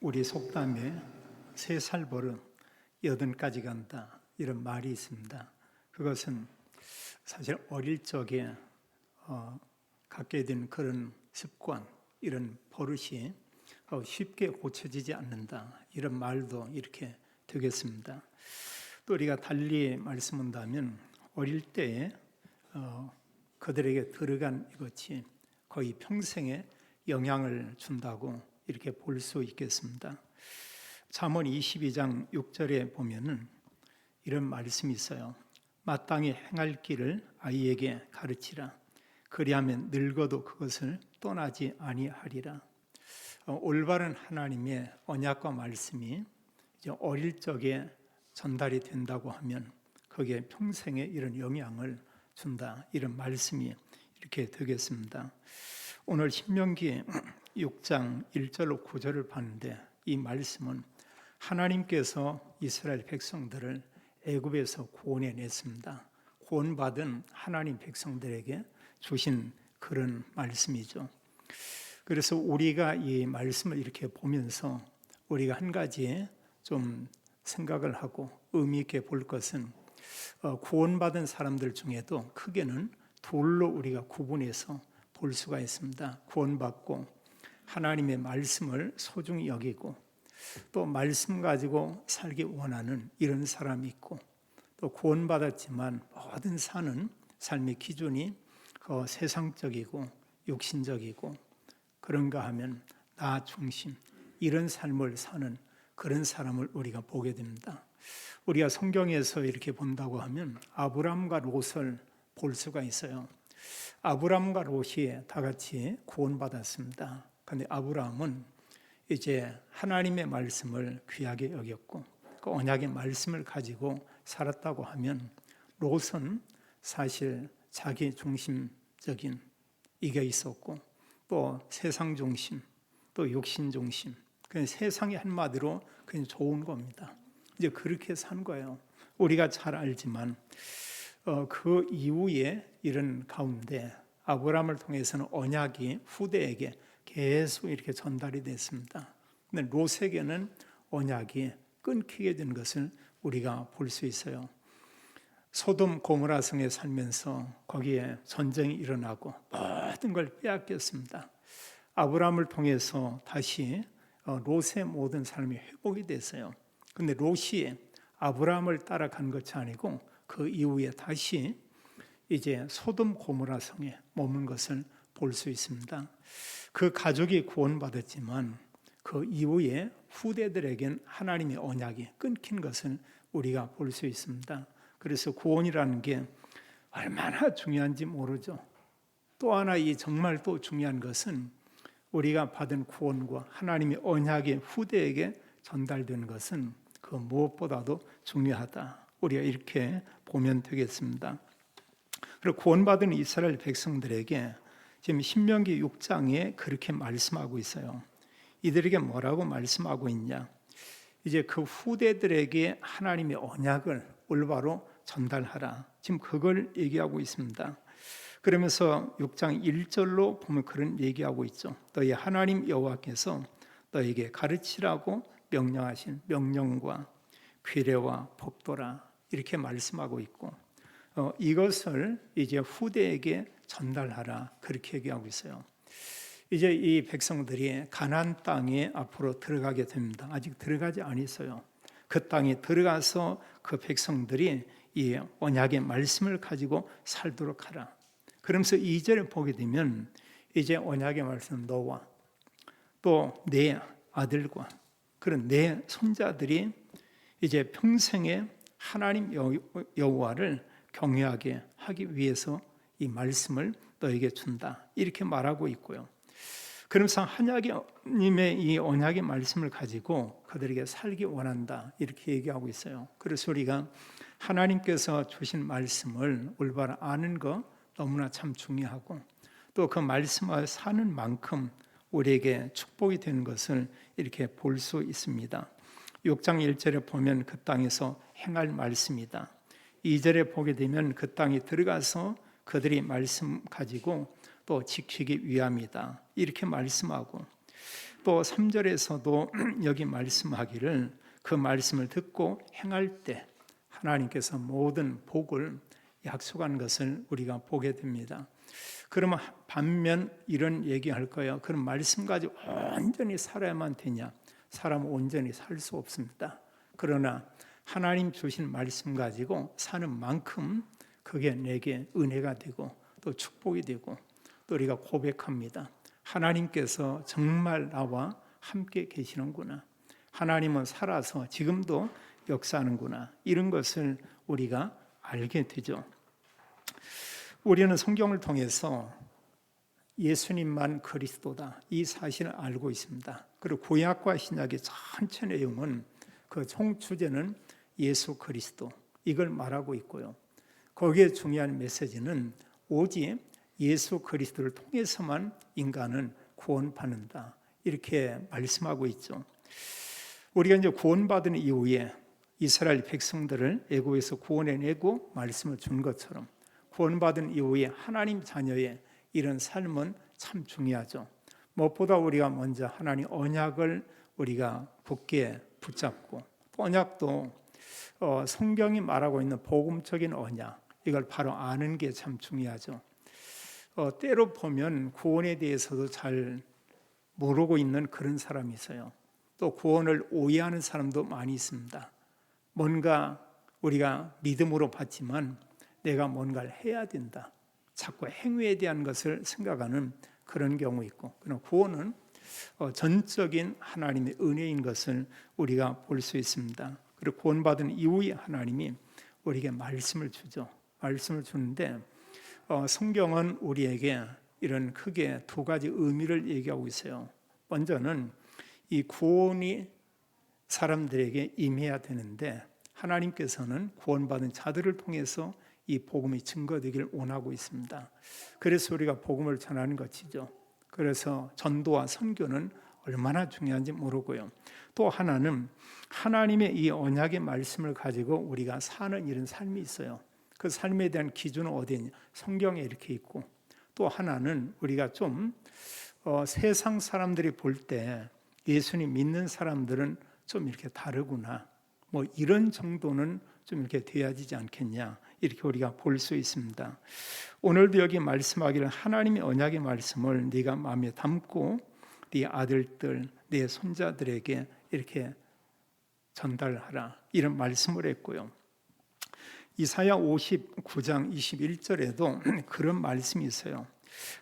우리 속담에 3살 버릇 80까지 간다 이런 말이 있습니다. 그것은 사실 어릴 적에 갖게 된 그런 습관, 이런 버릇이 쉽게 고쳐지지 않는다 이런 말도 이렇게 되겠습니다. 또 우리가 달리 말씀한다면 어릴 때에 그들에게 들어간 이것이 거의 평생에 영향을 준다고 이렇게 볼 수 있겠습니다. 잠언 22장 6절에 보면은 이런 말씀이 있어요. 마땅히 행할 길을 아이에게 가르치라. 그리하면 늙어도 그것을 떠나지 아니하리라. 올바른 하나님의 언약과 말씀이 이제 어릴 적에 전달이 된다고 하면 거기에 평생에 이런 영향을 준다. 이런 말씀이 이렇게 되겠습니다. 오늘 신명기 6장 1절로 9절을 봤는데 이 말씀은 하나님께서 이스라엘 백성들을 애굽에서 구원해 냈습니다. 구원받은 하나님 백성들에게 주신 그런 말씀이죠. 그래서 우리가 이 말씀을 이렇게 보면서 우리가 한 가지 좀 생각을 하고 의미 있게 볼 것은 구원받은 사람들 중에도 크게는 둘로 우리가 구분해서 볼 수가 있습니다. 구원받고 하나님의 말씀을 소중히 여기고 또 말씀 가지고 살기 원하는 이런 사람이 있고, 또 구원받았지만 모든 사는 삶의 기준이 세상적이고 육신적이고 그런가 하면 나 중심 이런 삶을 사는 그런 사람을 우리가 보게 됩니다. 우리가 성경에서 이렇게 본다고 하면 아브람과 롯을 볼 수가 있어요. 아브람과 롯이 다 같이 구원받았습니다. 그런데 아브람은 이제 하나님의 말씀을 귀하게 여겼고 그 언약의 말씀을 가지고 살았다고 하면, 롯은 사실 자기 중심적인 이게 있었고 또 세상 중심 또 육신 중심, 그냥 세상이 한마디로 그냥 좋은 겁니다. 이제 그렇게 산 거예요. 우리가 잘 알지만 그 이후에 이런 가운데 아브라함을 통해서는 언약이 후대에게 계속 이렇게 전달이 됐습니다. 근데 롯에게는 언약이 끊기게 된 것을 우리가 볼 수 있어요. 소돔 고모라 성에 살면서 거기에 전쟁이 일어나고 모든 걸 빼앗겼습니다. 아브라함을 통해서 다시 롯의 모든 삶이 회복이 됐어요. 근데 롯이 아브라함을 따라간 것이 아니고 그 이후에 다시 이제 소돔 고모라 성에 머문 것을 볼 수 있습니다. 그 가족이 구원받았지만 그 이후에 후대들에겐 하나님의 언약이 끊긴 것을 우리가 볼 수 있습니다. 그래서 구원이라는 게 얼마나 중요한지 모르죠. 또 하나 이 정말 또 중요한 것은 우리가 받은 구원과 하나님의 언약이 후대에게 전달되는 것은 그 무엇보다도 중요하다. 우리가 이렇게 보면 되겠습니다. 그리고 구원받은 이스라엘 백성들에게 지금 신명기 6장에 그렇게 말씀하고 있어요. 이들에게 뭐라고 말씀하고 있냐? 이제 그 후대들에게 하나님의 언약을 올바로 전달하라. 지금 그걸 얘기하고 있습니다. 그러면서 6장 1절로 보면 그런 얘기하고 있죠. 너희 하나님 여호와께서 너에게 가르치라고 명령하신 명령과 규례와 법도라 이렇게 말씀하고 있고, 이것을 이제 후대에게 전달하라 그렇게 얘기하고 있어요. 이제 이 백성들이 가나안 땅에 앞으로 들어가게 됩니다. 아직 들어가지 않았어요. 그 땅에 들어가서 그 백성들이 이 언약의 말씀을 가지고 살도록 하라. 그러면서 2절에 보게 되면 이제 언약의 말씀 너와 또 내 아들과 그런 내 손자들이 이제 평생에 하나님 여호와를 경외하게 하기 위해서 이 말씀을 너에게 준다 이렇게 말하고 있고요. 그러면서 하나님의 이 언약의 말씀을 가지고 그들에게 살기 원한다 이렇게 얘기하고 있어요. 그래서 우리가 하나님께서 주신 말씀을 올바로 아는 것 너무나 참 중요하고, 또 그 말씀을 사는 만큼 우리에게 축복이 되는 것을 이렇게 볼 수 있습니다. 6장 1절에 보면 그 땅에서 행할 말씀이다. 2절에 보게 되면 그 땅에 들어가서 그들이 말씀 가지고 또 지키기 위함이다 이렇게 말씀하고, 또 3절에서도 여기 말씀하기를 그 말씀을 듣고 행할 때 하나님께서 모든 복을 약속한 것을 우리가 보게 됩니다. 그러면 반면 이런 얘기할 거예요. 그럼 말씀 가지고 온전히 살아야만 되냐? 사람은 온전히 살 수 없습니다. 그러나 하나님 주신 말씀 가지고 사는 만큼 그게 내게 은혜가 되고 또 축복이 되고 또 우리가 고백합니다. 하나님께서 정말 나와 함께 계시는구나. 하나님은 살아서 지금도 역사하는구나. 이런 것을 우리가 알게 되죠. 우리는 성경을 통해서 예수님만 그리스도다 이 사실을 알고 있습니다. 그리고 구약과 신약의 전체 내용은 그 총주제는 예수 그리스도 이걸 말하고 있고요. 거기에 중요한 메시지는 오직 예수 그리스도를 통해서만 인간은 구원받는다 이렇게 말씀하고 있죠. 우리가 이제 구원받은 이후에 이스라엘 백성들을 애굽에서 구원해내고 말씀을 준 것처럼 구원받은 이후에 하나님 자녀의 이런 삶은 참 중요하죠. 무엇보다 우리가 먼저 하나님 언약을 우리가 굳게 붙잡고 또 언약도 성경이 말하고 있는 복음적인 언약 이걸 바로 아는 게 참 중요하죠. 때로 보면 구원에 대해서도 잘 모르고 있는 그런 사람이 있어요. 또 구원을 오해하는 사람도 많이 있습니다. 뭔가 우리가 믿음으로 받지만 내가 뭔가를 해야 된다. 자꾸 행위에 대한 것을 생각하는 그런 경우 있고, 그러나 구원은 전적인 하나님의 은혜인 것을 우리가 볼 수 있습니다. 그리고 구원받은 이후에 하나님이 우리에게 말씀을 주죠. 말씀을 주는데 성경은 우리에게 이런 크게 두 가지 의미를 얘기하고 있어요. 먼저는 이 구원이 사람들에게 임해야 되는데 하나님께서는 구원받은 자들을 통해서 이 복음이 증거되기를 원하고 있습니다. 그래서 우리가 복음을 전하는 것이죠. 그래서 전도와 선교는 얼마나 중요한지 모르고요. 또 하나는 하나님의 이 언약의 말씀을 가지고 우리가 사는 이런 삶이 있어요. 그 삶에 대한 기준은 어디냐? 성경에 이렇게 있고, 또 하나는 우리가 좀 세상 사람들이 볼 때 예수님 믿는 사람들은 좀 이렇게 다르구나. 뭐 이런 정도는 좀 이렇게 돼야 되지 않겠냐. 이렇게 우리가 볼 수 있습니다. 오늘도 여기 말씀하기를 하나님의 언약의 말씀을 네가 마음에 담고 네 아들들, 네 손자들에게 이렇게 전달하라. 이런 말씀을 했고요. 이사야 59장 21절에도 그런 말씀이 있어요.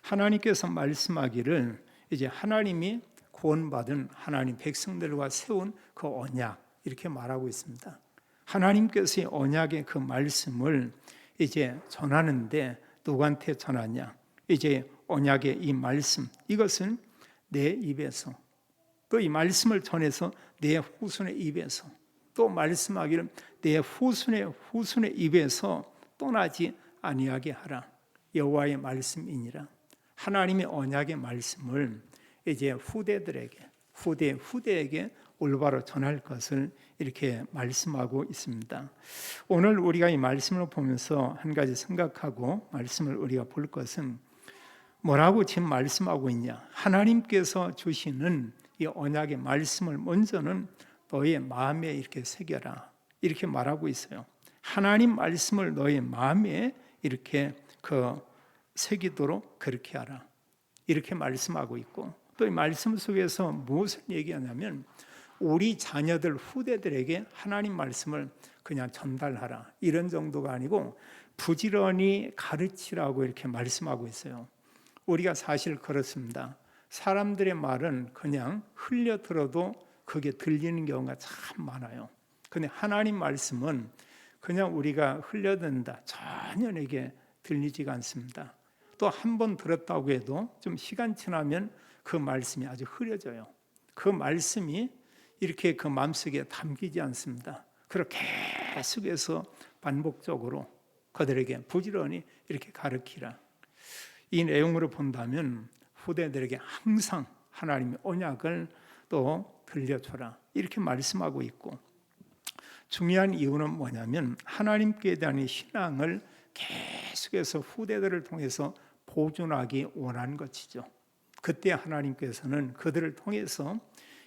하나님께서 말씀하기를 이제 하나님이 구원받은 하나님 백성들과 세운 그 언약 이렇게 말하고 있습니다. 하나님께서의 언약의 그 말씀을 이제 전하는데 누구한테 전하냐? 이제 언약의 이 말씀 이것은 내 입에서 또 이 말씀을 전해서 내 후손의 입에서 또 말씀하기를 내 후손의 입에서 떠나지 아니하게 하라. 여호와의 말씀이니라. 하나님의 언약의 말씀을 이제 후대에게 올바로 전할 것을 이렇게 말씀하고 있습니다. 오늘 우리가 이 말씀을 보면서 한 가지 생각하고 말씀을 우리가 볼 것은 뭐라고 지금 말씀하고 있냐? 하나님께서 주시는 이 언약의 말씀을 먼저는 너의 마음에 이렇게 새겨라. 이렇게 말하고 있어요. 하나님 말씀을 너의 마음에 이렇게 새기도록 그렇게 하라. 이렇게 말씀하고 있고 또 이 말씀 속에서 무엇을 얘기하냐면 우리 자녀들 후대들에게 하나님 말씀을 그냥 전달하라. 이런 정도가 아니고 부지런히 가르치라고 이렇게 말씀하고 있어요. 우리가 사실 그렇습니다. 사람들의 말은 그냥 흘려 들어도 그게 들리는 경우가 참 많아요. 근데 하나님 말씀은 그냥 우리가 흘려듣는다. 전혀 내게 들리지가 않습니다. 또 한 번 들었다고 해도 좀 시간 지나면 그 말씀이 아주 흐려져요. 그 말씀이 이렇게 그 마음속에 담기지 않습니다. 그렇게 계속해서 반복적으로 그들에게 부지런히 이렇게 가르치라. 이 내용으로 본다면 후대들에게 항상 하나님의 언약을 또 들려줘라. 이렇게 말씀하고 있고 중요한 이유는 뭐냐면 하나님께 대한 신앙을 계속해서 후대들을 통해서 보존하기 원하는 것이죠. 그때 하나님께서는 그들을 통해서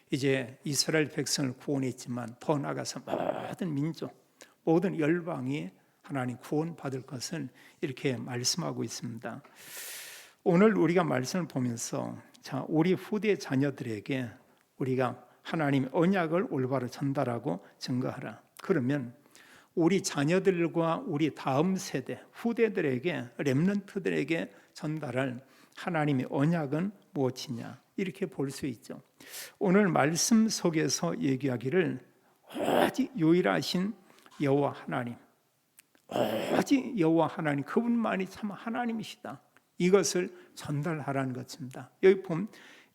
이제 이스라엘 백성을 구원했지만 더 나아가서 모든 민족, 모든 열방이 하나님 구원받을 것을 이렇게 말씀하고 있습니다. 오늘 우리가 말씀을 보면서 우리 후대 자녀들에게 우리가 하나님의 언약을 올바로 전달하고 증거하라. 그러면 우리 자녀들과 우리 다음 세대, 후대들에게, 렘넌트들에게 전달할 하나님의 언약은 무엇이냐, 이렇게 볼 수 있죠. 오늘 말씀 속에서 얘기하기를 오직 유일하신 여호와 하나님, 오직 여호와 하나님, 그분만이 참 하나님이시다, 이것을 전달하라는 것입니다. 여기 보면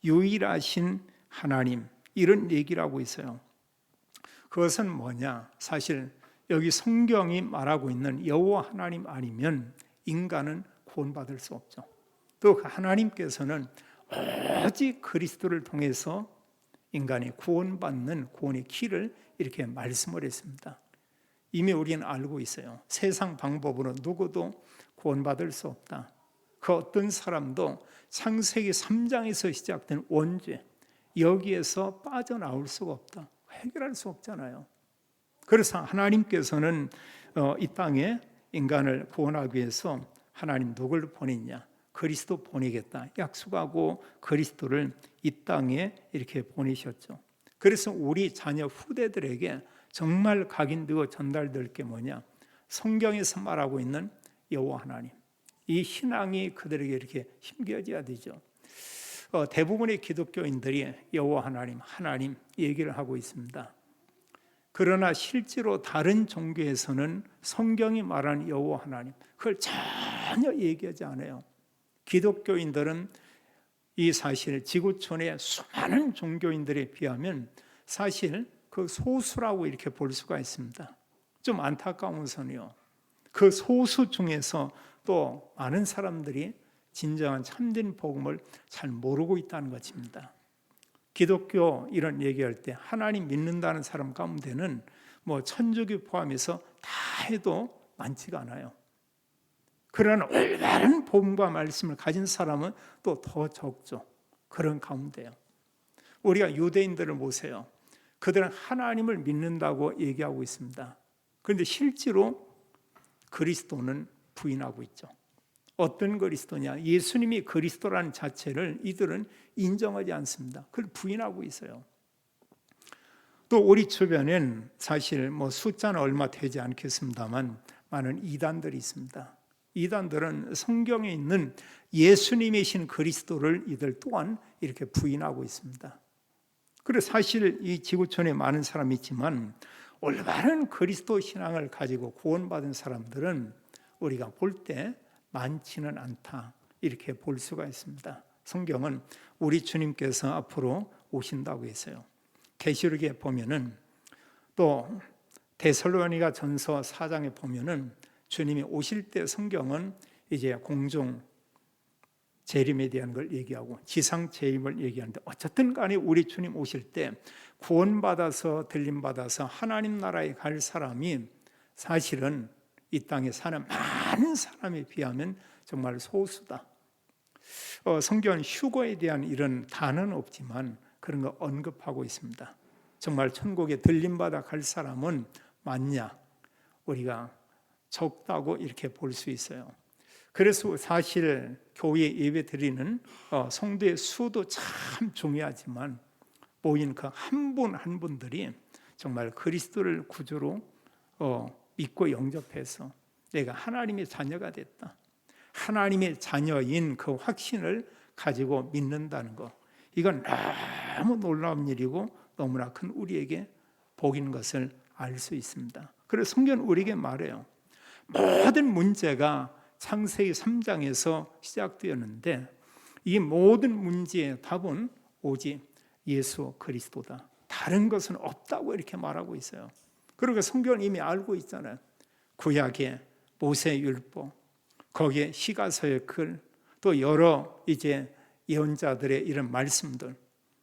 유일하신 하나님, 이런 얘기를 하고 있어요. 그것은 뭐냐? 사실 여기 성경이 말하고 있는 여호와 하나님 아니면 인간은 구원받을 수 없죠. 또 하나님께서는 오직 그리스도를 통해서 인간이 구원받는 구원의 길을 이렇게 말씀을 했습니다. 이미 우리는 알고 있어요. 세상 방법으로 누구도 구원받을 수 없다. 그 어떤 사람도 창세기 3장에서 시작된 원죄, 여기에서 빠져나올 수가 없다. 해결할 수 없잖아요. 그래서 하나님께서는 이 땅에 인간을 구원하기 위해서 하나님 누구를 보냈냐? 그리스도 보내겠다 약속하고 그리스도를 이 땅에 이렇게 보내셨죠. 그래서 우리 자녀 후대들에게 정말 각인되어 전달될 게 뭐냐? 성경에서 말하고 있는 여호와 하나님, 이 신앙이 그들에게 이렇게 심겨져야 되죠. 대부분의 기독교인들이 여호와 하나님 얘기를 하고 있습니다. 그러나 실제로 다른 종교에서는 성경이 말하는 여호와 하나님, 그걸 전혀 얘기하지 않아요. 기독교인들은 이 사실 지구촌의 수많은 종교인들에 비하면 사실 그 소수라고 이렇게 볼 수가 있습니다. 좀 안타까운 것은요, 그 소수 중에서 또 많은 사람들이 진정한 참된 복음을 잘 모르고 있다는 것입니다. 기독교 이런 얘기할 때 하나님 믿는다는 사람 가운데는 뭐 천주교 포함해서 다 해도 많지가 않아요. 그러나 올바른 복음과 말씀을 가진 사람은 또 더 적죠. 그런 가운데요. 우리가 유대인들을 보세요. 그들은 하나님을 믿는다고 얘기하고 있습니다. 그런데 실제로 그리스도는 부인하고 있죠. 어떤 그리스도냐? 예수님이 그리스도라는 자체를 이들은 인정하지 않습니다. 그걸 부인하고 있어요. 또 우리 주변엔 사실 뭐 숫자는 얼마 되지 않겠습니다만 많은 이단들이 있습니다. 이단들은 성경에 있는 예수님이신 그리스도를 이들 또한 이렇게 부인하고 있습니다. 그래서 사실 이 지구촌에 많은 사람이 있지만 올바른 그리스도 신앙을 가지고 구원받은 사람들은 우리가 볼 때 많지는 않다, 이렇게 볼 수가 있습니다. 성경은 우리 주님께서 앞으로 오신다고 했어요. 계시록에 보면은 또 데살로니가 전서 4장에 보면은 주님이 오실 때 성경은 이제 공중 재림에 대한 걸 얘기하고 지상 재림을 얘기하는데, 어쨌든 간에 우리 주님 오실 때 구원받아서 들림받아서 하나님 나라에 갈 사람이 사실은 이 땅에 사는 많은 사람에 비하면 정말 소수다. 성경은 휴거에 대한 이런 단어는 없지만 그런 거 언급하고 있습니다. 정말 천국에 들림받아 갈 사람은 많냐? 우리가 적다고 이렇게 볼 수 있어요. 그래서 사실 교회 예배 드리는 성도의 수도 참 중요하지만 모인 그 한 분 한 분들이 정말 그리스도를 구주로 믿고 영접해서 내가 하나님의 자녀가 됐다, 하나님의 자녀인 그 확신을 가지고 믿는다는 것, 이건 너무 놀라운 일이고 너무나 큰 우리에게 복인 것을 알 수 있습니다. 그래서 성경은 우리에게 말해요. 모든 문제가 창세기 3장에서 시작되었는데 이 모든 문제의 답은 오직 예수 그리스도다, 다른 것은 없다고 이렇게 말하고 있어요. 그리고 성경은 이미 알고 있잖아요. 구약의 모세 율법, 거기에 시가서의 글, 또 여러 이제 예언자들의 이런 말씀들,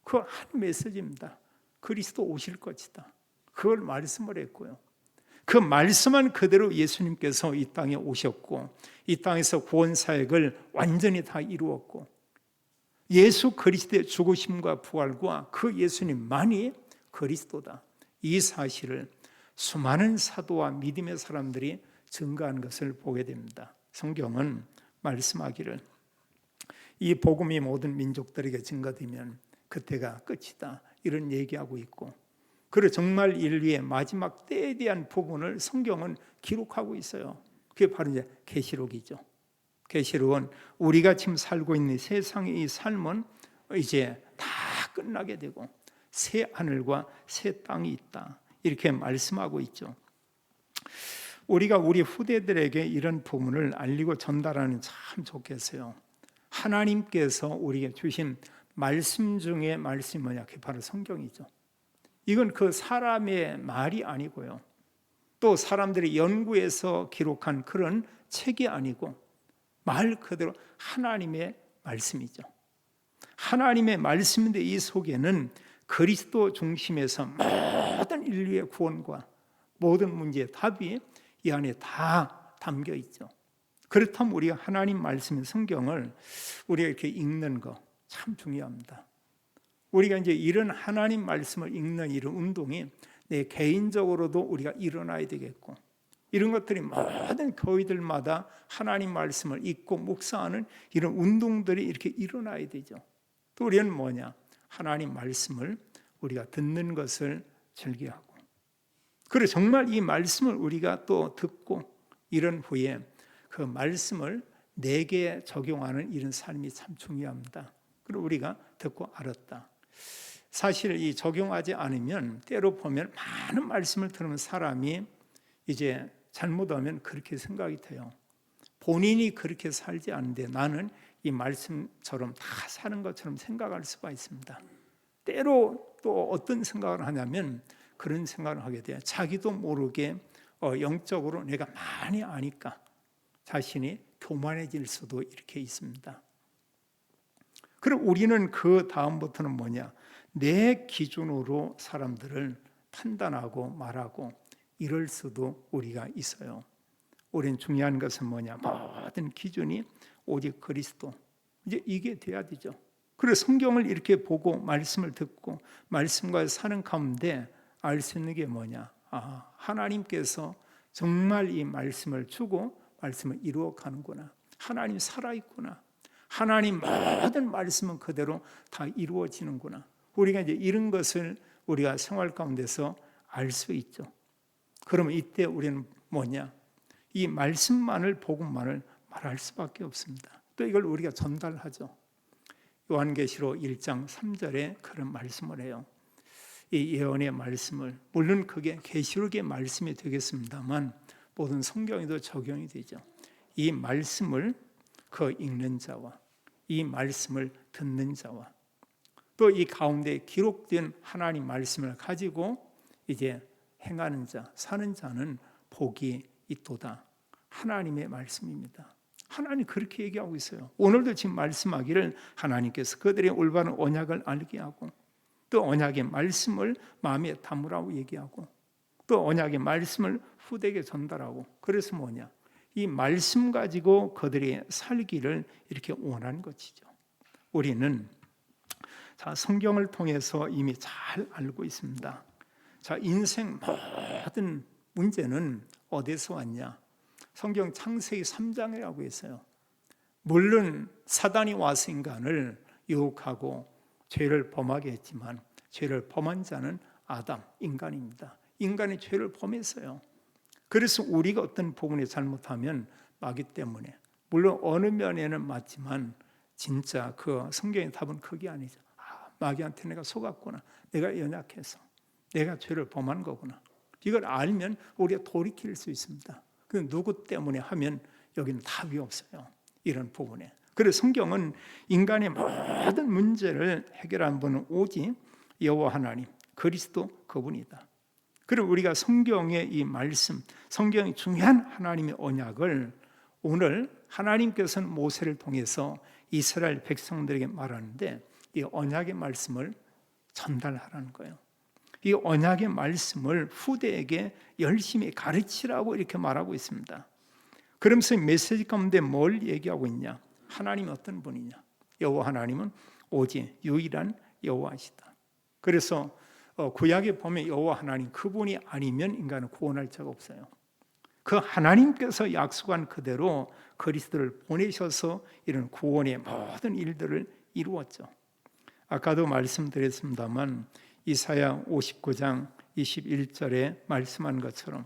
그 한 메시지입니다. 그리스도 오실 것이다, 그걸 말씀을 했고요. 그 말씀은 그대로 예수님께서 이 땅에 오셨고 이 땅에서 구원 사역을 완전히 다 이루었고 예수 그리스도의 죽으심과 부활과 그 예수님만이 그리스도다. 이 사실을 수많은 사도와 믿음의 사람들이 증거한 것을 보게 됩니다. 성경은 말씀하기를 이 복음이 모든 민족들에게 증거되면 그때가 끝이다, 이런 얘기하고 있고, 그리고 정말 인류의 마지막 때에 대한 부분을 성경은 기록하고 있어요. 그게 바로 이제 계시록이죠. 계시록은 우리가 지금 살고 있는 세상의 이 삶은 이제 다 끝나게 되고 새 하늘과 새 땅이 있다, 이렇게 말씀하고 있죠. 우리가 우리 후대들에게 이런 부분을 알리고 전달하는 참 좋겠어요. 하나님께서 우리에게 주신 말씀 중에 말씀이 뭐냐? 그게 바로 성경이죠. 이건 그 사람의 말이 아니고요, 또 사람들이 연구해서 기록한 그런 책이 아니고 말 그대로 하나님의 말씀이죠. 하나님의 말씀인데 이 속에는 그리스도 중심에서 모든 인류의 구원과 모든 문제의 답이 이 안에 다 담겨 있죠. 그렇다면 우리가 하나님 말씀인 성경을 우리가 이렇게 읽는 거 참 중요합니다. 우리가 이제 이런 하나님 말씀을 읽는 이런 운동이 내 개인적으로도 우리가 일어나야 되겠고, 이런 것들이 모든 교회들마다 하나님 말씀을 읽고 묵상하는 이런 운동들이 이렇게 일어나야 되죠. 또 우리는 뭐냐? 하나님 말씀을 우리가 듣는 것을 즐겨하고, 그리고 정말 이 말씀을 우리가 또 듣고 이런 후에 그 말씀을 내게 적용하는 이런 삶이 참 중요합니다. 그리고 우리가 듣고 알았다. 사실 이 적용하지 않으면 때로 보면 많은 말씀을 들으면 사람이 이제 잘못하면 그렇게 생각이 돼요. 본인이 그렇게 살지 않는데 나는 이 말씀처럼 다 사는 것처럼 생각할 수가 있습니다. 때로 또 어떤 생각을 하냐면 그런 생각을 하게 돼요. 자기도 모르게 영적으로 내가 많이 아니까 자신이 교만해질 수도 이렇게 있습니다. 그럼 우리는 그 다음부터는 뭐냐? 내 기준으로 사람들을 판단하고 말하고 이럴 수도 우리가 있어요. 우리는 중요한 것은 뭐냐? 모든 기준이 오직 그리스도, 이제 이게 돼야 되죠. 그래서 성경을 이렇게 보고 말씀을 듣고 말씀과 사는 가운데 알 수 있는 게 뭐냐? 하나님께서 정말 이 말씀을 주고 말씀을 이루어 가는구나. 하나님 살아있구나. 하나님 모든 말씀은 그대로 다 이루어지는구나. 우리가 이제 이런 것을 우리가 생활 가운데서 알 수 있죠. 그러면 이때 우리는 뭐냐? 이 말씀만을, 복음만을 말할 수밖에 없습니다. 또 이걸 우리가 전달하죠. 요한계시록 1장 3절에 그런 말씀을 해요. 이 예언의 말씀을, 물론 그게 계시록의 말씀이 되겠습니다만 모든 성경에도 적용이 되죠. 이 말씀을 그 읽는 자와 이 말씀을 듣는 자와 또 이 가운데 기록된 하나님 말씀을 가지고 이제 행하는 자, 사는 자는 복이 있도다. 하나님의 말씀입니다. 하나님 그렇게 얘기하고 있어요. 오늘도 지금 말씀하기를 하나님께서 그들의 올바른 언약을 알게 하고 또 언약의 말씀을 마음에 담으라고 얘기하고 또 언약의 말씀을 후대에게 전달하고, 그래서 뭐냐? 이 말씀 가지고 그들이 살기를 이렇게 원하는 것이죠. 우리는 성경을 통해서 이미 잘 알고 있습니다. 인생 모든 문제는 어디서 왔냐? 성경 창세기 3장이라고 했어요. 물론 사단이 와서 인간을 유혹하고 죄를 범하게 했지만 죄를 범한 자는 아담, 인간입니다. 인간이 죄를 범했어요. 그래서 우리가 어떤 부분에 잘못하면 마귀 때문에, 물론 어느 면에는 맞지만 진짜 그 성경의 답은 그게 아니죠. 마귀한테 내가 속았구나, 내가 연약해서 내가 죄를 범한 거구나. 이걸 알면 우리가 돌이킬 수 있습니다. 그 누구 때문에 하면 여기는 답이 없어요, 이런 부분에. 그래서 성경은 인간의 모든 문제를 해결한 분은 오직 여호와 하나님, 그리스도 그분이다. 그리고 우리가 성경의 이 말씀, 성경의 중요한 하나님의 언약을 오늘 하나님께서는 모세를 통해서 이스라엘 백성들에게 말하는데 이 언약의 말씀을 전달하라는 거예요. 이 언약의 말씀을 후대에게 열심히 가르치라고 이렇게 말하고 있습니다. 그러면서 메시지 가운데 뭘 얘기하고 있냐? 하나님이 어떤 분이냐? 여호와 하나님은 오직 유일한 여호와시다. 그래서 구약에 보면 여호와 하나님 그분이 아니면 인간은 구원할 자가 없어요. 그 하나님께서 약속한 그대로 그리스도를 보내셔서 이런 구원의 모든 일들을 이루었죠. 아까도 말씀드렸습니다만 이사야 59장 21절에 말씀한 것처럼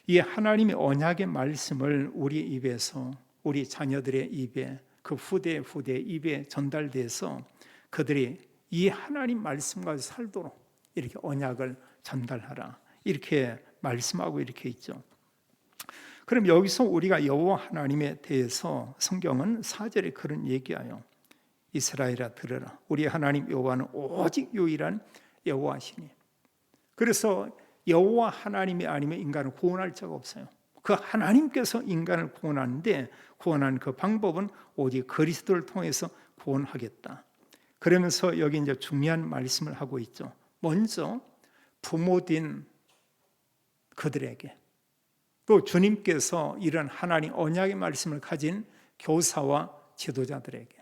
이 하나님의 언약의 말씀을 우리 입에서 우리 자녀들의 입에 그 후대 입에 전달돼서 그들이 이 하나님 말씀과 살도록 이렇게 언약을 전달하라 이렇게 말씀하고 이렇게 있죠. 그럼 여기서 우리가 여호와 하나님에 대해서 성경은 4절에 그런 얘기해요. 이스라엘아 들으라 우리 하나님 여호와는 오직 유일한 여호와시니. 그래서 여호와 하나님이 아니면 인간을 구원할 자가 없어요. 그 하나님께서 인간을 구원하는데 구원하는 그 방법은 오직 그리스도를 통해서 구원하겠다. 그러면서 여기 이제 중요한 말씀을 하고 있죠. 먼저 부모된 그들에게 또 주님께서 이런 하나님 언약의 말씀을 가진 교사와 지도자들에게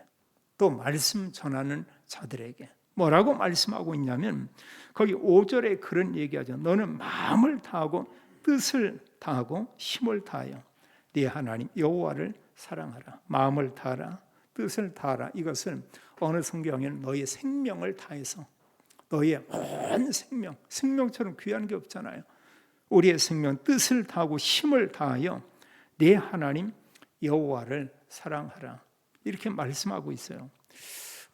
또 말씀 전하는 자들에게 뭐라고 말씀하고 있냐면 거기 5절에 그런 얘기하죠. 너는 마음을 다하고 뜻을 다하고 힘을 다하여 네 하나님 여호와를 사랑하라. 마음을 다하라. 뜻을 다하라. 이것은 어느 성경에는 너의 생명을 다해서 너의 온 생명처럼 귀한 게 없잖아요. 우리의 생명 뜻을 다하고 힘을 다하여 네 하나님 여호와를 사랑하라. 이렇게 말씀하고 있어요.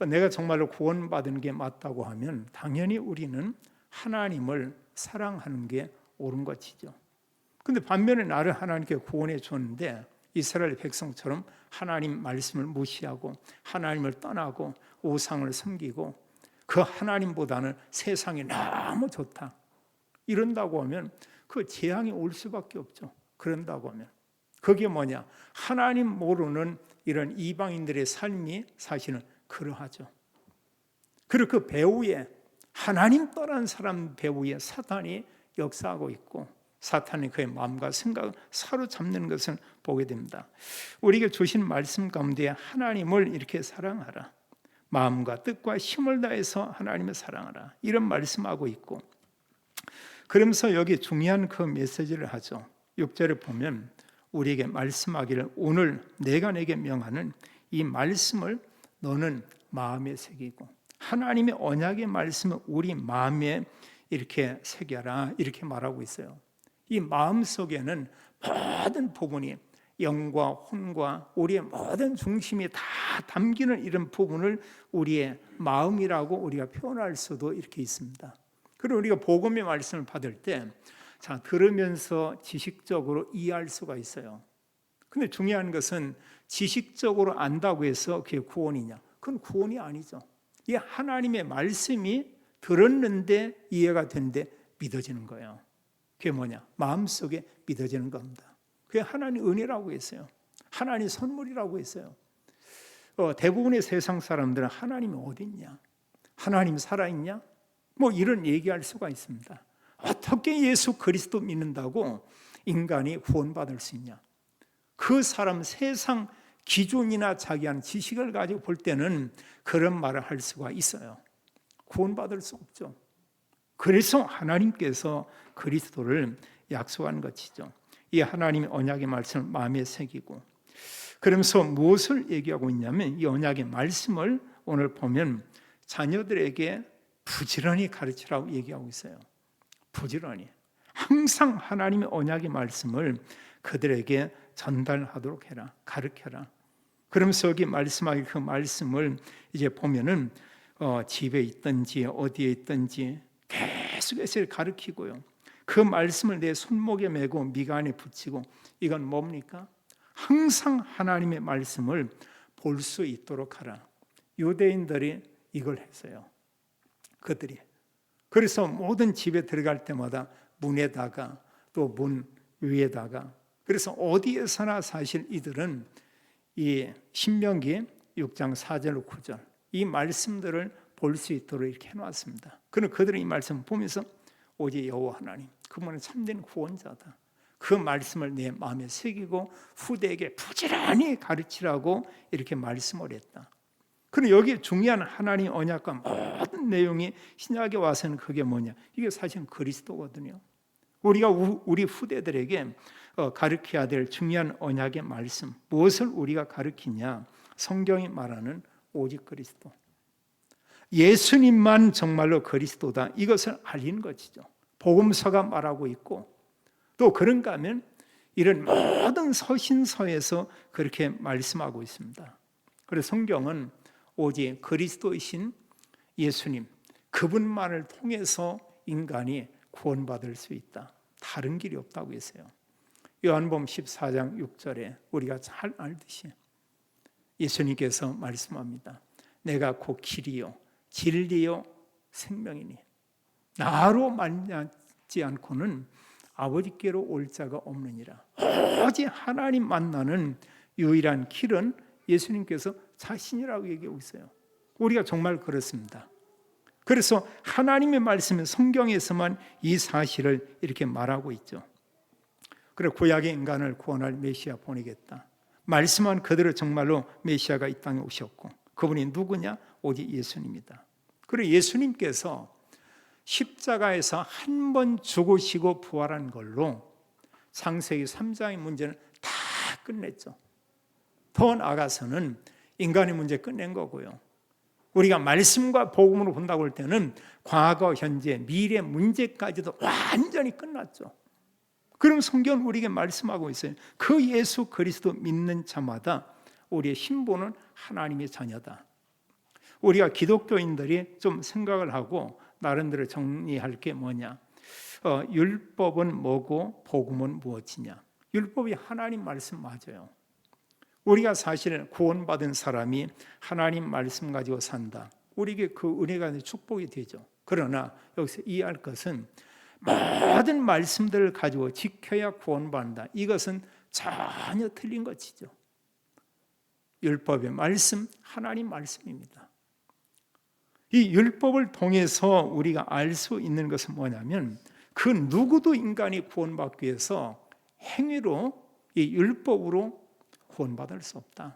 내가 정말로 구원받은 게 맞다고 하면 당연히 우리는 하나님을 사랑하는 게 옳은 것이죠. 근데 반면에 나를 하나님께 구원해 줬는데 이스라엘 백성처럼 하나님 말씀을 무시하고 하나님을 떠나고 우상을 섬기고 그 하나님보다는 세상이 너무 좋다 이런다고 하면 그 재앙이 올 수밖에 없죠. 그런다고 하면 그게 뭐냐? 하나님 모르는 이런 이방인들의 삶이 사실은 그러하죠. 그리고 그 배후에 하나님 떠난 사람 배후에 사탄이 역사하고 있고 사탄이 그의 마음과 생각을 사로잡는 것을 보게 됩니다. 우리에게 주신 말씀 가운데 하나님을 이렇게 사랑하라. 마음과 뜻과 힘을 다해서 하나님을 사랑하라. 이런 말씀하고 있고 그러면서 여기 중요한 그 메시지를 하죠. 6절에 보면 우리에게 말씀하기를 오늘 내가 내게 명하는 이 말씀을 너는 마음에 새기고 하나님의 언약의 말씀을 우리 마음에 이렇게 새겨라 이렇게 말하고 있어요. 이 마음 속에는 모든 부분이 영과 혼과 우리의 모든 중심이 다 담기는 이런 부분을 우리의 마음이라고 우리가 표현할 수도 이렇게 있습니다. 그리고 우리가 복음의 말씀을 받을 때 들으면서 지식적으로 이해할 수가 있어요. 근데 중요한 것은 지식적으로 안다고 해서 그게 구원이냐? 그건 구원이 아니죠. 이 하나님의 말씀이 들었는데 이해가 되는데 믿어지는 거예요. 그게 뭐냐? 마음속에 믿어지는 겁니다. 그게 하나님 은혜라고 했어요. 하나님 선물이라고 했어요. 대부분의 세상 사람들은 하나님이 어디 있냐? 하나님 살아있냐? 뭐 이런 얘기할 수가 있습니다. 어떻게 예수 그리스도 믿는다고 인간이 구원받을 수 있냐? 그 사람 세상 기준이나 자기한 지식을 가지고 볼 때는 그런 말을 할 수가 있어요. 구원받을 수 없죠. 그래서 하나님께서 그리스도를 약속한 것이죠. 이 하나님의 언약의 말씀을 마음에 새기고 그러면서 무엇을 얘기하고 있냐면 이 언약의 말씀을 오늘 보면 자녀들에게 부지런히 가르치라고 얘기하고 있어요. 부지런히 항상 하나님의 언약의 말씀을 그들에게 전달하도록 해라. 가르쳐라. 그러면서 여기 말씀하기 그 말씀을 이제 보면은 집에 있든지 어디에 있든지 계속해서 가르치고요. 그 말씀을 내 손목에 메고 미간에 붙이고 이건 뭡니까? 항상 하나님의 말씀을 볼 수 있도록 하라. 유대인들이 이걸 했어요. 그들이. 그래서 모든 집에 들어갈 때마다 문에다가 또 문 위에다가 그래서 어디에서나 사실 이들은 이 신명기 6장 4절 9절 이 말씀들을 볼 수 있도록 이렇게 해놨습니다. 그럼 그들은 이 말씀을 보면서 오직 여호와 하나님 그분은 참된 구원자다. 그 말씀을 내 마음에 새기고 후대에게 부지런히 가르치라고 이렇게 말씀을 했다. 그럼 여기 중요한 하나님 언약과 모든 내용이 신약에 와서는 그게 뭐냐? 이게 사실은 그리스도거든요. 우리가 우리 후대들에게 가르쳐야 될 중요한 언약의 말씀, 무엇을 우리가 가르치냐? 성경이 말하는 오직 그리스도. 예수님만 정말로 그리스도다. 이것을 알리는 것이죠. 복음서가 말하고 있고, 또 그런가 하면 이런 모든 서신서에서 그렇게 말씀하고 있습니다. 그래서 성경은 오직 그리스도이신 예수님, 그분만을 통해서 인간이 구원받을 수 있다. 다른 길이 없다고 했어요. 요한복음 14장 6절에 우리가 잘 알듯이 예수님께서 말씀합니다. 내가 곧 길이요 진리요 생명이니 나로 만나지 않고는 아버지께로 올 자가 없느니라. 오직 하나님 만나는 유일한 길은 예수님께서 자신이라고 얘기하고 있어요. 우리가 정말 그렇습니다. 그래서 하나님의 말씀은 성경에서만 이 사실을 이렇게 말하고 있죠. 그래 구약의 인간을 구원할 메시아 보내겠다. 말씀한 그대로 정말로 메시아가 이 땅에 오셨고, 그분이 누구냐? 오직 예수님이다. 그리고 예수님께서 십자가에서 한 번 죽으시고 부활한 걸로 창세기 3장의 문제는 다 끝냈죠. 더 나아가서는 인간의 문제 끝낸 거고요. 우리가 말씀과 복음으로 본다고 할 때는 과거, 현재, 미래 문제까지도 완전히 끝났죠. 그럼 성경은 우리에게 말씀하고 있어요. 그 예수 그리스도 믿는 자마다 우리의 신분은 하나님의 자녀다. 우리가 기독교인들이 좀 생각을 하고 나름대로 정리할 게 뭐냐? 율법은 뭐고 복음은 무엇이냐? 율법이 하나님 말씀 맞아요. 우리가 사실 구원받은 사람이 하나님 말씀 가지고 산다. 우리에게 그 은혜가 축복이 되죠. 그러나 여기서 이해할 것은 모든 말씀들을 가지고 지켜야 구원받는다. 이것은 전혀 틀린 것이죠. 율법의 말씀, 하나님 말씀입니다. 이 율법을 통해서 우리가 알 수 있는 것은 뭐냐면 그 누구도 인간이 구원받기 위해서 행위로 이 율법으로 구원받을 수 없다.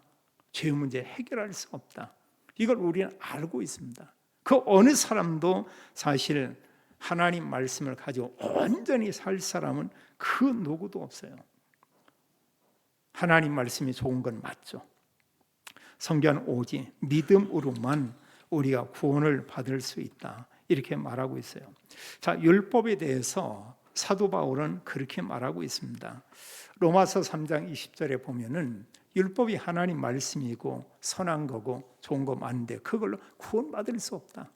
죄 문제 해결할 수 없다. 이걸 우리는 알고 있습니다. 그 어느 사람도 사실 하나님 말씀을 가지고 온전히 살 사람은 그 누구도 없어요. 하나님 말씀이 좋은 건 맞죠. 성경은 오직 믿음으로만 우리가 구원을 받을 수 있다. 이렇게 말하고 있어요. 자, 율법에 대해서 사도 바울은 그렇게 말하고 있습니다. 로마서 3장 20절에 보면은 율법이 하나님 말씀이고 선한 거고 좋은 거 많은데 그걸로 구원받을 수 없다.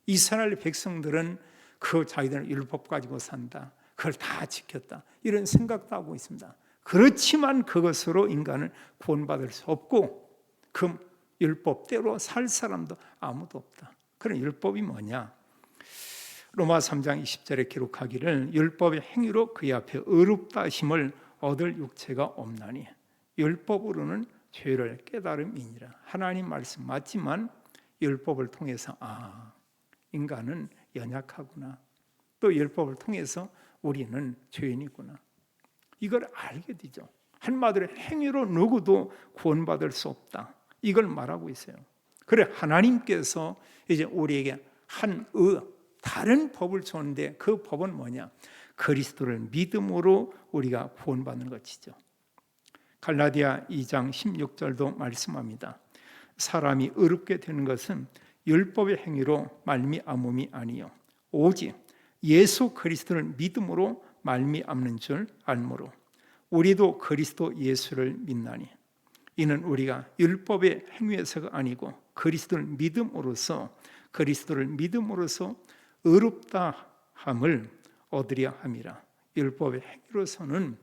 이스라엘 백성들은 그 자기들은 율법 가지고 산다. 그걸 다 지켰다. 이런 생각도 하고 있습니다. 그렇지만 그것으로 인간은 구원받을 수 없고 그 율법대로 살 사람도 아무도 없다. 그런 율법이 뭐냐? 로마 3장 20절에 기록하기를 율법의 행위로 그의 앞에 의롭다 하심을 얻을 육체가 없나니 율법으로는 죄를 깨달음이니라. 하나님 말씀 맞지만 율법을 통해서 인간은 연약하구나. 또 율법을 통해서 우리는 죄인이구나. 이걸 알게 되죠. 한마디로 행위로 누구도 구원받을 수 없다. 이걸 말하고 있어요. 그래 하나님께서 이제 우리에게 다른 법을 줬는데 그 법은 뭐냐? 그리스도를 믿음으로 우리가 구원받는 것이죠. 갈라디아 2장 16절도 말씀합니다. 사람이 의롭게 되는 것은 율법의 행위로 말미암음이 아니요 오직 예수 그리스도를 믿음으로 말미암는 줄 알므로 우리도 그리스도 예수를 믿나니 이는 우리가 율법의 행위에서가 아니고 그리스도를 믿음으로써 의롭다 함을 얻으려 함이라. 율법의 행위로서는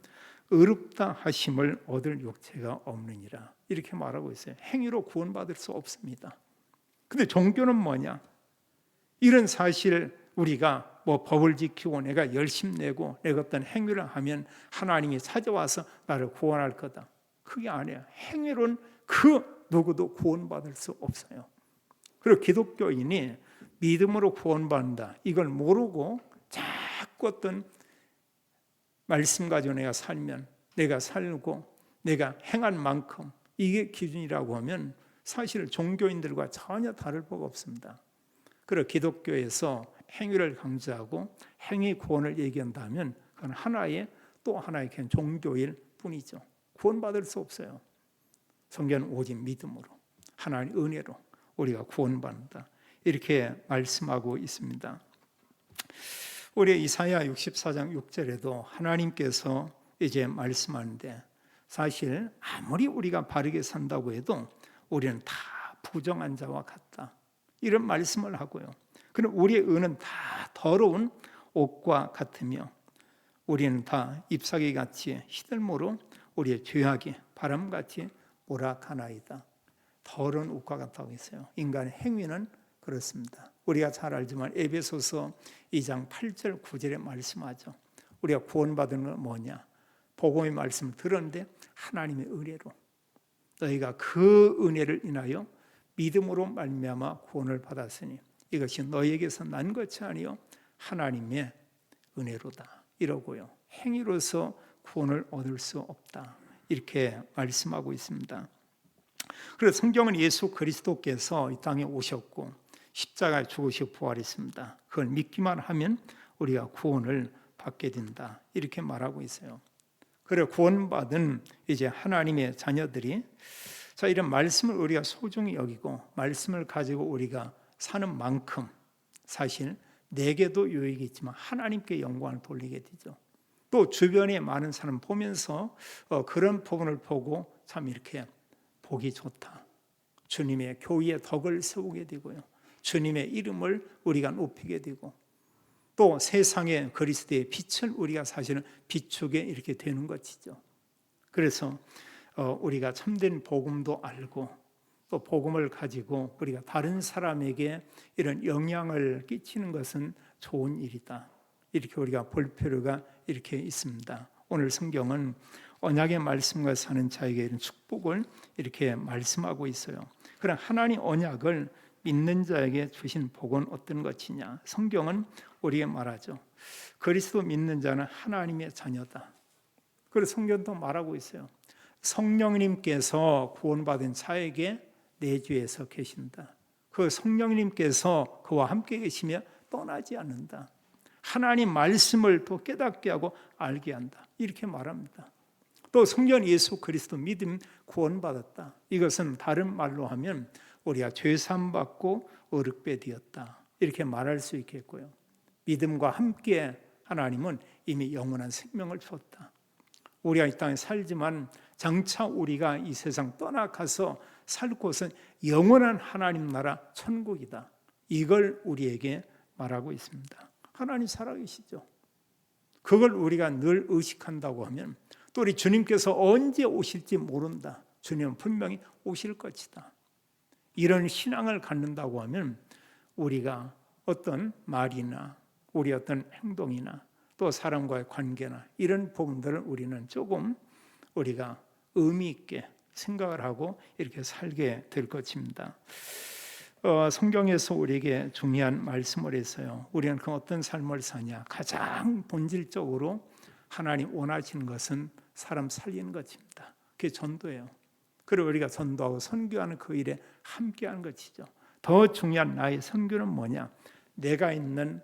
의롭다 하심을 얻을 육체가 없느니라. 이렇게 말하고 있어요. 행위로 구원받을 수 없습니다. 근데 종교는 뭐냐? 이런 사실 우리가 법을 지키고 내가 열심 내고 내가 어떤 행위를 하면 하나님이 찾아와서 나를 구원할 거다. 그게 아니에요. 행위로는 그 누구도 구원받을 수 없어요. 그리고 기독교인이 믿음으로 구원받는다. 이걸 모르고 자꾸 어떤 말씀 가지고 내가 살면 내가 살고 내가 행한 만큼 이게 기준이라고 하면 사실 종교인들과 전혀 다를 바가 없습니다. 그리고 기독교에서 행위를 강조하고 행위 구원을 얘기한다면 그건 또 하나의 종교일 뿐이죠. 구원받을 수 없어요. 성경은 오직 믿음으로, 하나님의 은혜로 우리가 구원받는다, 이렇게 말씀하고 있습니다. 우리 이사야 64장 6절에도 하나님께서 이제 말씀하는데, 사실 아무리 우리가 바르게 산다고 해도 우리는 다 부정한 자와 같다, 이런 말씀을 하고요. 그럼 우리의 의는 다 더러운 옷과 같으며 우리는 다 잎사귀같이 시들모로 우리의 죄악이 바람같이 몰아가나이다. 더러운 옷과 같다고 했어요. 인간의 행위는 그렇습니다. 우리가 잘 알지만 에베소서 2장 8절 9절에 말씀하죠. 우리가 구원받은 건 뭐냐? 복음의 말씀을 들었는데 하나님의 은혜로, 너희가 그 은혜를 인하여 믿음으로 말미암아 구원을 받았으니 이것이 너희에게서 난 것이 아니요 하나님의 은혜로다, 이러고요. 행위로서 구원을 얻을 수 없다, 이렇게 말씀하고 있습니다. 그래서 성경은 예수 그리스도께서 이 땅에 오셨고 십자가에 죽으시고 부활했습니다. 그걸 믿기만 하면 우리가 구원을 받게 된다, 이렇게 말하고 있어요. 그래 구원받은 이제 하나님의 자녀들이 이런 말씀을 우리가 소중히 여기고 말씀을 가지고 우리가 사는 만큼 사실 내게도 유익이 있지만 하나님께 영광을 돌리게 되죠. 또 주변에 많은 사람 보면서 그런 부분을 보고 참 이렇게 보기 좋다, 주님의 교회의 덕을 세우게 되고요, 주님의 이름을 우리가 높이게 되고 또 세상의 그리스도의 빛을 우리가 사실은 비추게 이렇게 되는 것이죠. 그래서 우리가 참된 복음도 알고 또 복음을 가지고 우리가 다른 사람에게 이런 영향을 끼치는 것은 좋은 일이다, 이렇게 우리가 볼 필요가 이렇게 있습니다. 오늘 성경은 언약의 말씀과 사는 자에게 이런 축복을 이렇게 말씀하고 있어요. 그럼 하나님 언약을 믿는 자에게 주신 복은 어떤 것이냐? 성경은 우리에게 말하죠. 그리스도 믿는 자는 하나님의 자녀다. 그래서 성경도 말하고 있어요. 성령님께서 구원받은 자에게 내주에서 계신다. 그 성령님께서 그와 함께 계시며 떠나지 않는다. 하나님 말씀을 또 깨닫게 하고 알게 한다, 이렇게 말합니다. 또 성령 예수 그리스도 믿음 구원받았다. 이것은 다른 말로 하면 우리가 죄사함 받고 의롭게 되었다, 이렇게 말할 수 있겠고요. 믿음과 함께 하나님은 이미 영원한 생명을 줬다. 우리가 이 땅에 살지만 장차 우리가 이 세상 떠나가서 살 곳은 영원한 하나님 나라 천국이다, 이걸 우리에게 말하고 있습니다. 하나님 살아계시죠. 그걸 우리가 늘 의식한다고 하면 또 우리 주님께서 언제 오실지 모른다, 주님은 분명히 오실 것이다, 이런 신앙을 갖는다고 하면 우리가 어떤 말이나 우리 어떤 행동이나 또 사람과의 관계나 이런 부분들을 우리는 조금 우리가 의미 있게 생각을 하고 이렇게 살게 될 것입니다. 성경에서 우리에게 중요한 말씀을 했어요. 우리는 그 어떤 삶을 사냐? 가장 본질적으로 하나님 원하시는 것은 사람 살리는 것입니다. 그게 전도예요. 그리고 우리가 전도하고 선교하는 그 일에 함께하는 것이죠. 더 중요한 나의 선교는 뭐냐? 내가 있는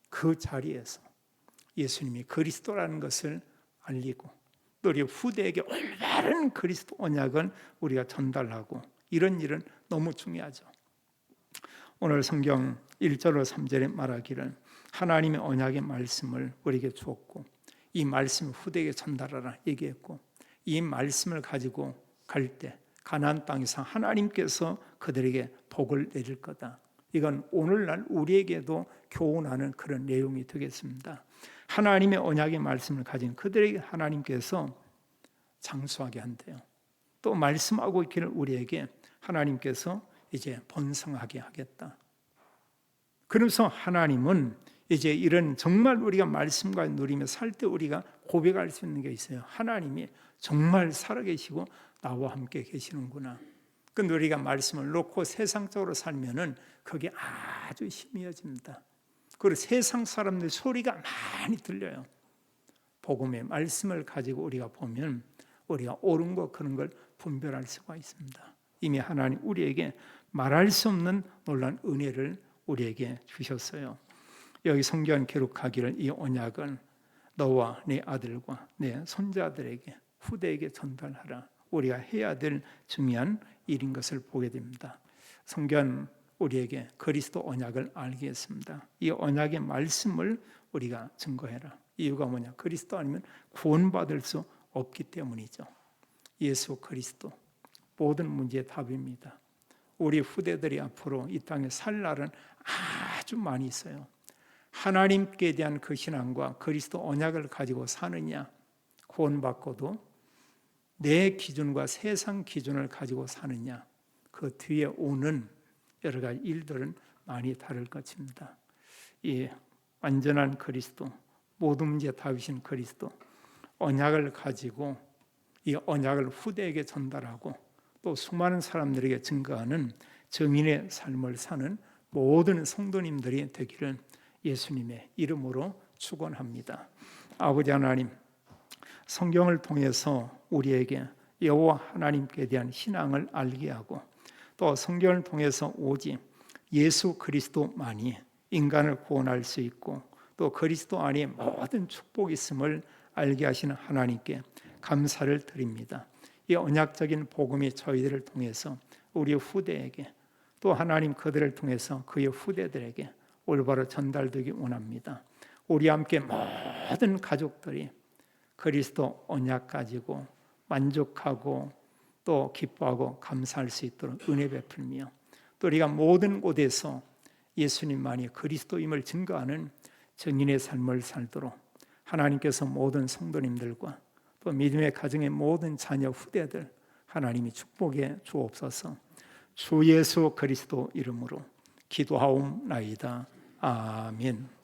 그 자리에서 예수님이 그리스도라는 것을 알리고 또 우리 후대에게 올바른 그리스도 언약을 우리가 전달하고, 이런 일은 너무 중요하죠. 오늘 성경 1절로 3절에 말하기를 하나님의 언약의 말씀을 우리에게 주었고 이 말씀을 후대에게 전달하라 얘기했고, 이 말씀을 가지고 갈 때 가나안 땅에서 하나님께서 그들에게 복을 내릴 거다. 이건 오늘날 우리에게도 교훈하는 그런 내용이 되겠습니다. 하나님의 언약의 말씀을 가진 그들에게 하나님께서 장수하게 한대요. 또 말씀하고 있기를 우리에게 하나님께서 이제 번성하게 하겠다. 그래서 하나님은 이제 이런 정말 우리가 말씀과 누리며 살 때 우리가 고백할 수 있는 게 있어요. 하나님이 정말 살아계시고 나와 함께 계시는구나. 근데 우리가 말씀을 놓고 세상적으로 살면은 그게 아주 희미해집니다. 그리고 세상 사람들 소리가 많이 들려요. 복음의 말씀을 가지고 우리가 보면 우리가 옳은 것 그런 걸 분별할 수가 있습니다. 이미 하나님 우리에게 말할 수 없는 놀라운 은혜를 우리에게 주셨어요. 여기 성경 기록하기를 이 언약은 너와 네 아들과 네 손자들에게 후대에게 전달하라. 우리가 해야 될 중요한 일인 것을 보게 됩니다. 성경 우리에게 그리스도 언약을 알게 했습니다. 이 언약의 말씀을 우리가 증거해라. 이유가 뭐냐? 그리스도 아니면 구원받을 수 없기 때문이죠. 예수 그리스도 모든 문제의 답입니다. 우리 후대들이 앞으로 이 땅에 살 날은 아주 많이 있어요. 하나님께 대한 그 신앙과 그리스도 언약을 가지고 사느냐, 구원받고도 내 기준과 세상 기준을 가지고 사느냐, 그 뒤에 오는 여러 가지 일들은 많이 다를 것입니다. 이 완전한 그리스도, 모든 문제의 답이신 그리스도, 언약을 가지고 이 언약을 후대에게 전달하고 또 수많은 사람들에게 증거하는 증인의 삶을 사는 모든 성도님들이 되기를 예수님의 이름으로 축원합니다. 아버지 하나님, 성경을 통해서 우리에게 여호와 하나님께 대한 신앙을 알게 하고 또 성경을 통해서 오직 예수 그리스도만이 인간을 구원할 수 있고 또 그리스도 안에 모든 축복이 있음을 알게 하시는 하나님께 감사를 드립니다. 이 언약적인 복음이 저희들을 통해서 우리 후대에게 또 하나님 그들을 통해서 그의 후대들에게 올바로 전달되기 원합니다. 우리 함께 모든 가족들이 그리스도 언약 가지고 만족하고 또 기뻐하고 감사할 수 있도록 은혜 베풀며 또 우리가 모든 곳에서 예수님만이 그리스도임을 증거하는 증인의 삶을 살도록 하나님께서 모든 성도님들과 또 믿음의 가정의 모든 자녀 후대들 하나님이 축복해 주옵소서. 주 예수 그리스도 이름으로 기도하옵나이다. 아멘.